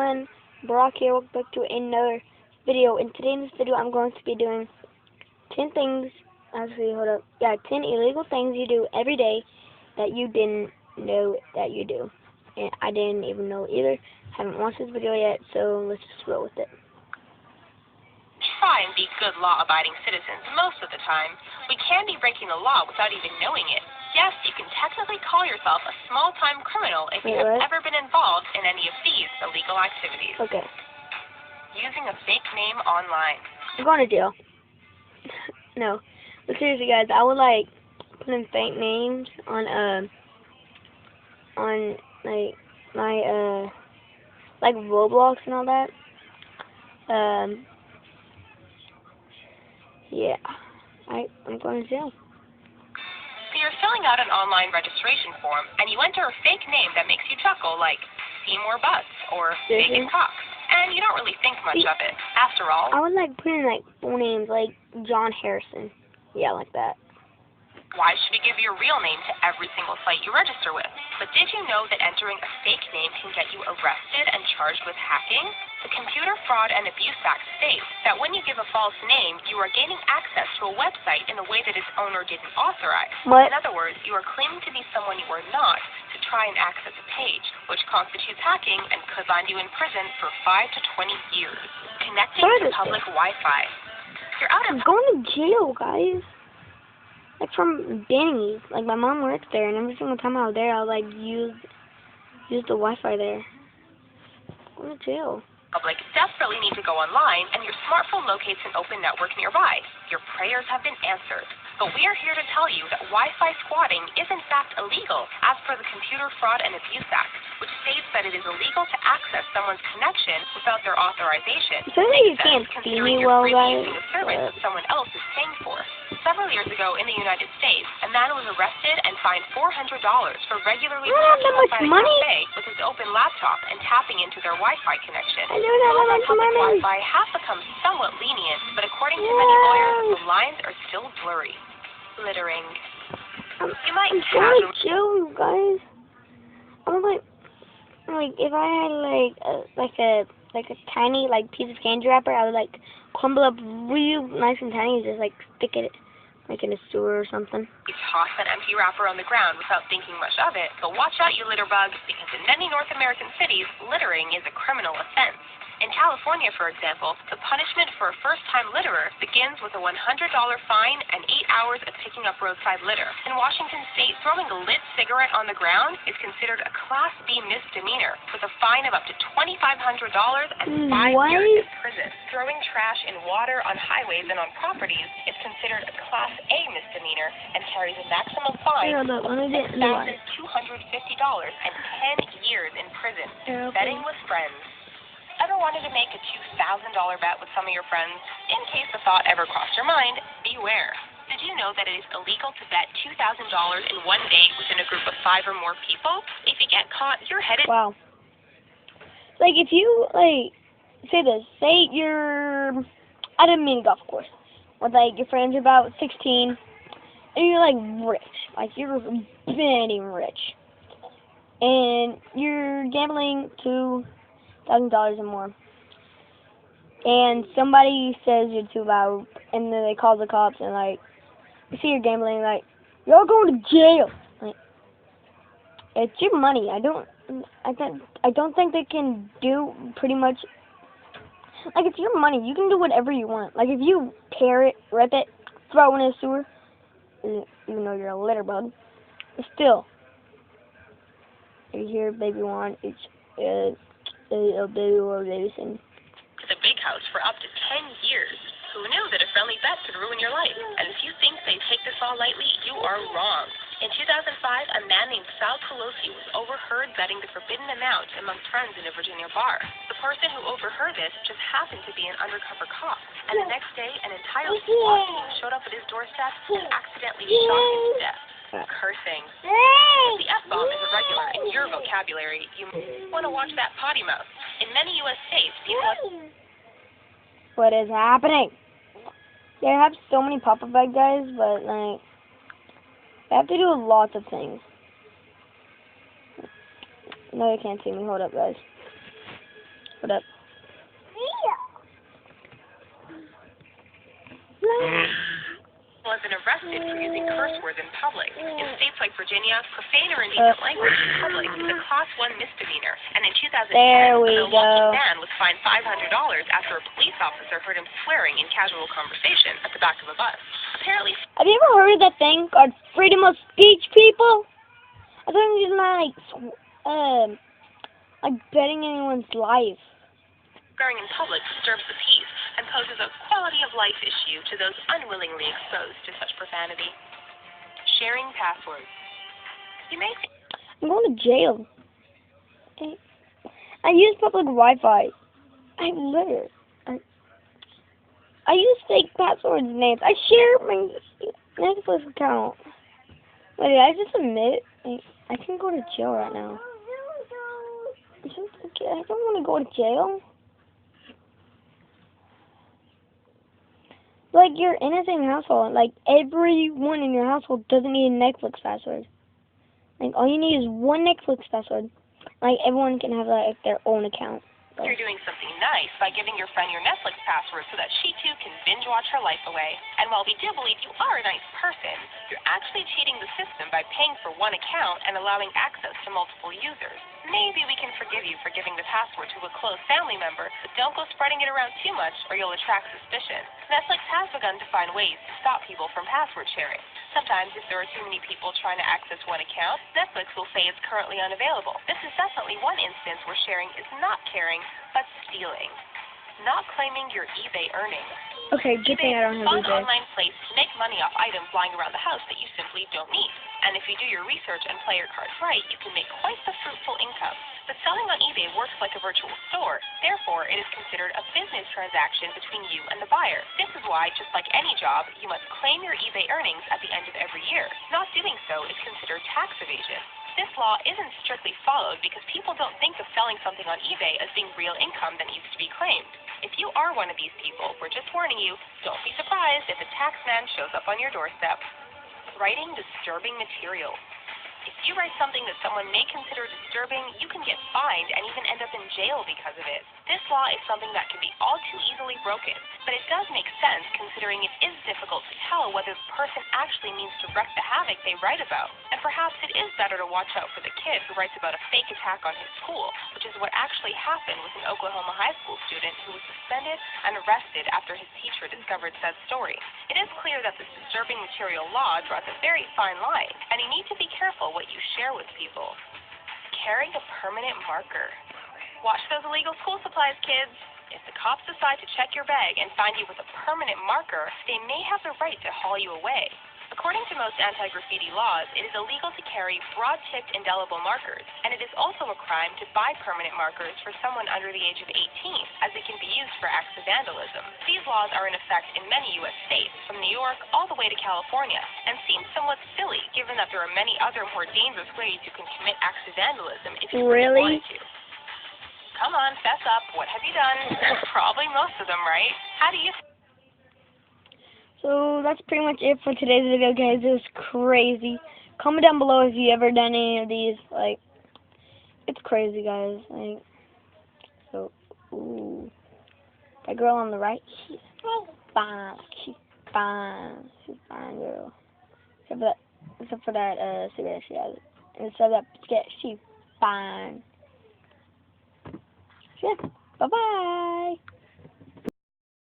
everyone, Brock here. Welcome back to another video. And today in this video I'm going to be doing 10 things, actually hold up, 10 illegal things you do every day that you didn't know that you do. And I didn't even know either. Haven't watched this video yet, so let's just roll with it. Try and be good law-abiding citizens most of the time. We can be breaking the law without even knowing it. Yes, you can technically call yourself a small-time criminal if you have ever been involved in any of these illegal activities. Okay. Using a fake name online. I'm going to jail. No. But seriously, guys, I would like put in fake names on like my like Roblox and all that. Yeah. I'm going to jail. So you're filling out an online registration form, and you enter a fake name that makes you chuckle, like Seymour Butts or Megan Cox, and you don't really think much of it. After all, I would like put in like full names, like John Harrison. Yeah, like that. Why should you give your real name to every single site you register with? But did you know that entering a fake name can get you arrested and charged with hacking? The Computer Fraud and Abuse Act states that when you give a false name, you are gaining access to a website in a way that its owner didn't authorize. What? In other words, you are claiming to be someone you are not to try and access a page, which constitutes hacking and could land you in prison for 5 to 20 years. Connecting to public Wi-Fi. You're out of... I'm going to jail, guys. Like from Denny's. Like my mom works there, and every single time I was there, I would like use the Wi-Fi there. I'm going to jail. Public desperately need to go online, and your smartphone locates an open network nearby. Your prayers have been answered. But we are here to tell you that Wi-Fi squatting is in fact illegal as per the Computer Fraud and Abuse Act, which states that it is illegal to access someone's connection without their authorization. So you can't see me well, guys. Using a service that someone else is paying for. Several years ago in the United States, a man was arrested and fined $400 for regularly checking outside a cafe with his open laptop and tapping into their Wi-Fi connection. I don't have that much Public money. Wi-Fi have become somewhat lenient, but according to many lawyers, the lines are still blurry. Littering. You might I'm going to jail, you guys. I'm like if I had like a tiny like piece of candy wrapper, I would like crumble up real nice and tiny and just like stick it like in a sewer or something. You toss an empty wrapper on the ground without thinking much of it, but watch out, you litter bug, because in many North American cities, littering is a criminal offense. In California, for example, the punishment for a first-time litterer begins with a $100 fine and 8 hours of picking up roadside litter. In Washington State, throwing a lit cigarette on the ground is considered a Class B misdemeanor, with a fine of up to $2,500 and 5 years in prison. Throwing trash in water, on highways, and on properties is considered a Class A misdemeanor and carries a maximum fine of $6,250 and 10 years in prison. Betting with friends. Ever wanted to make a $2,000 bet with some of your friends? In case the thought ever crossed your mind, beware. Did you know that it is illegal to bet $2,000 in one day within a group of 5 or more people? If you get caught, you're headed... Wow. Like, if you, like, say this. Say you're at a mini golf course with, like, your friends are about 16, and you're, like, rich. Like, you're very rich. And you're gambling $2,000 or more, and somebody says you're too loud, and then they call the cops and like, you see you're gambling, like, you're going to jail. Like, it's your money. I don't think they can do pretty much. Like, it's your money. You can do whatever you want. Like, if you tear it, rip it, throw it in a sewer, even though you're a litter bug, but still, you hear baby one, it's a baby or racing. The big house for up to 10 years. Who knew that a friendly bet could ruin your life? And if you think they take this all lightly, you are wrong. In 2005, a man named Sal Pelosi was overheard betting the forbidden amount amongst friends in a Virginia bar. The person who overheard this just happened to be an undercover cop. And the next day, an entire SWAT team showed up at his doorstep and accidentally shot him to death. Cursing. If the F-bomb is irregular in your vocabulary, you want to watch that potty mouth. In many U.S. states, people... What is happening? They have so many pop-up bag guys, but, like, they have to do lots of things. No, you can't see me. Hold up, guys. What up? Was been arrested for using curse words in public. In states like Virginia, profane or indecent language in public is a Class 1 misdemeanor. And in 2010, There we a Milwaukee go. man was fined $500 after a police officer heard him swearing in casual conversation at the back of a bus. Apparently, Have you ever heard of that thing called freedom of speech, people? I think it's like betting anyone's life. swearing in public disturbs the peace and poses a quality of life issue to those unwillingly exposed to such profanity. Sharing passwords. You may think I'm going to jail. I use public Wi-Fi. I use fake passwords and names. I share my Netflix account. Wait, did I just admit? I can go to jail right now. I don't want to go to jail. Like, you're in the same household. Like, everyone in your household doesn't need a Netflix password. Like, all you need is one Netflix password. Like, everyone can have, like, their own account. you're doing something nice by giving your friend your Netflix password so that she too can binge watch her life away. And while we do believe you are a nice person, you're actually cheating the system by paying for one account and allowing access to multiple users. Maybe we can forgive you for giving the password to a close family member, but don't go spreading it around too much or you'll attract suspicion. Netflix has begun to find ways to stop people from password sharing. Sometimes, if there are too many people trying to access one account, Netflix will say it's currently unavailable. This is definitely one instance where sharing is not caring, but stealing. Not claiming your eBay earnings. Okay, good thing I don't have eBay is a fun eBay. online place to make money off items lying around the house that you simply don't need. And if you do your research and play your cards right, you can make quite the fruitful income. But selling on eBay works like a virtual store. Therefore, it is considered a business transaction between you and the buyer. This is why, just like any job, you must claim your eBay earnings at the end of every year. Not doing so is considered tax evasion. This law isn't strictly followed because people don't think of selling something on eBay as being real income that needs to be claimed. If you are one of these people, we're just warning you, don't be surprised if a tax man shows up on your doorstep. Writing disturbing material. If you write something that someone may consider disturbing, you can get fined and even end up in jail because of it. This law is something that can be all too easily broken, but it does make sense considering it is difficult to tell whether the person actually means to wreak the havoc they write about. And perhaps it is better to watch out for the kid who writes about a fake attack on his school, which is what actually happened with an Oklahoma high school student who was suspended and arrested after his teacher discovered said story. It is clear that this disturbing material law draws a very fine line, and you need to be careful what you share with people. Carrying a permanent marker. Watch those illegal school supplies, kids. If the cops decide to check your bag and find you with a permanent marker, they may have the right to haul you away. According to most anti-graffiti laws, it is illegal to carry broad-tipped indelible markers, and it is also a crime to buy permanent markers for someone under the age of 18, as they can be used for acts of vandalism. These laws are in effect in many U.S. states, from New York all the way to California, and seem somewhat silly given that there are many other more dangerous ways you can commit acts of vandalism if you Really? wanted to. Come on, fess up. What have you done? Probably most of them, right? How do you... So that's pretty much it for today's video, guys. It was crazy. Comment down below if you ever done any of these. Like, it's crazy, guys. Like, so, ooh, that girl on the right, she's fine. She's fine. She's fine, girl. Except for that cigarette she has. Instead of that sketch, she's fine. Yeah. Bye bye.